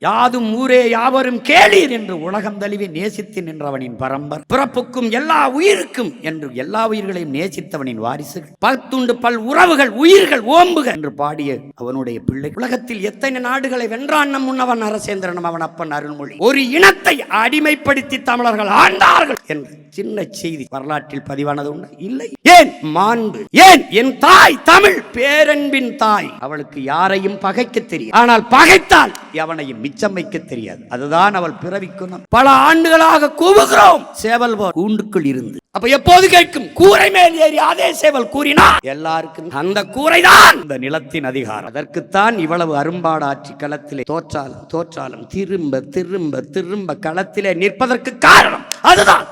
யாதும் ஊரே யாவரும் கேளீர் என்று உலகம் தழுவி நேசித்து நின்றவனின் பரம்பர், பிறப்புக்கும் எல்லா உயிருக்கும் என்று எல்லா உயிர்களையும் நேசித்தவனின் வாரிசுகள், பத்துண்டு பல் உறவுகள் உயிர்கள் ஓம்புக என்று பாடிய அவனுடைய பிள்ளை. உலகத்தில் எத்தனை நாடுகளை வென்றான் நம் முன்னவன் அரசேந்திரனும் அவன் அப்பன் அருள்மொழி. ஒரு இனத்தை அடிமைப்படுத்தி தமிழர்கள் ஆண்டார்கள் என்று சின்ன செய்தி வரலாற்றில் பதிவானது உண்டு இல்லை. ஏன் மாண்பு, ஏன் என் தாய் தமிழ் பேரன்பின் தாய், அவளுக்கு யாரையும் பகைக்க தெரியும், ஆனால் பகைத்தால் எவனையும் மிச்சம் வைக்க தெரியாது. அதுதான் அவள் பிறவிக்குணம். பல ஆண்டுகளாக கூவுகிறோம் சேவல் போல் கூண்டுக்குள் இருந்து. அப்ப எப்போது கேட்கும்? கூரை மேல் ஏறி அதே சேவல் கூறினார் எல்லாருக்கும் அந்த கூரைதான் இந்த நிலத்தின் அதிகாரம். அதற்குத்தான் இவ்வளவு அரும்பாடாட்சி களத்திலே தோற்றாலும் திரும்ப திரும்ப திரும்ப களத்திலே நிற்பதற்கு காரணம் அதுதான்.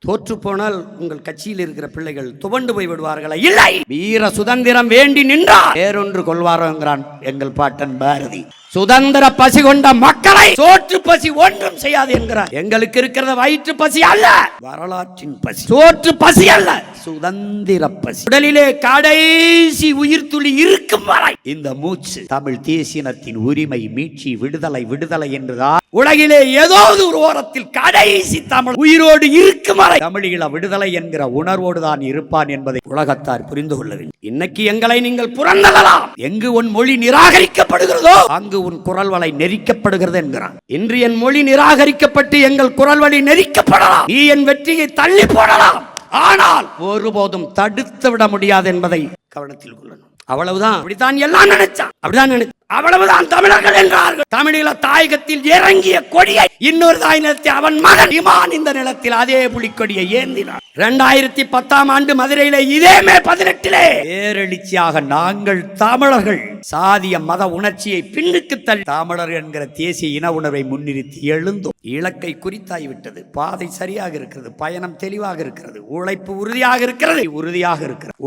தோற்று போனால் உங்கள் கட்சியில் இருக்கிற பிள்ளைகள் துவண்டு போய் விடுவார்களா? இல்லை, வீர சுதந்திரம் வேண்டி நின்றார் வேறொன்று கொள்வாரோங்கிறான் எங்கள் பாட்டன் பாரதி. சுதந்திர பசி கொண்ட மக்களை சோற்று பசி ஒன்றும் செய்யாது என்கிறார். எங்களுக்கு இருக்கிறத வயிற்று பசி அல்ல, வரலாற்றின் பசி. சோற்று பசி அல்ல, சுதந்திர பசி. உடலிலே கடைசி உயிர் துளி இருக்கும் வரை இந்த மூச்சு தமிழ் தேசியத்தின் உரிமை, மீட்சி, விடுதலை விடுதலை என்றுதான் உலகிலே ஏதாவது ஒரு ஓரத்தில் கடைசி தமிழ் உயிரோடு இருக்கும் வரை தமிழீழ விடுதலை என்கிற உணர்வோடு தான் இருப்பான் என்பதை உலகத்தார் புரிந்து கொள்ள வேண்டும். இன்னைக்கு எங்களை நீங்கள் புறந்தள்ளலாம். எங்கு உன் மொழி நிராகரிக்கப்படுகிறதோ அங்கு உன் குரல் வலை நெரிக்கப்படுகிறது என்கிறான். இன்று என் மொழி நிராகரிக்கப்பட்டு எங்கள் குரல் வலை நெரிக்கப்படலாம். நீ என் வெற்றியை தள்ளி போடலாம், ஆனால் ஒருபோதும் தடுத்து விட முடியாது என்பதை கவனத்தில் கொள்ளணும். அவ்வளவுதான். அப்படித்தான் எல்லாம் நினைச்சான், அப்படிதான் நினைச்சான். அவ்வளவுதான் தமிழர்கள் என்றார்கள். தமிழீழ தாயகத்தில் இறங்கிய கொடியை இன்னொரு தாய் நிலத்தில் அவன் மகன் இமான் இந்த நிலத்தில் அதே புலிக்கொடியை ஏந்தினார். 2010 ஆண்டு மதுரையிலே இதே மே 18 பேரெழுச்சியாக நாங்கள் தமிழர்கள் சாதிய மத உணர்ச்சியை பின்னுக்கு தள்ளி தமிழர் என்கிற தேசிய இன உணர்வை முன்னிறுத்தி எழுந்தோம். இலக்கை குறித்தாய்விட்டது, பாதை சரியாக இருக்கிறது, பயணம் தெளிவாக இருக்கிறது, உழைப்பு உறுதியாக இருக்கிறது,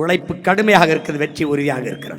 உழைப்பு கடுமையாக இருக்கிறது, வெற்றி உறுதியாக இருக்கிறது.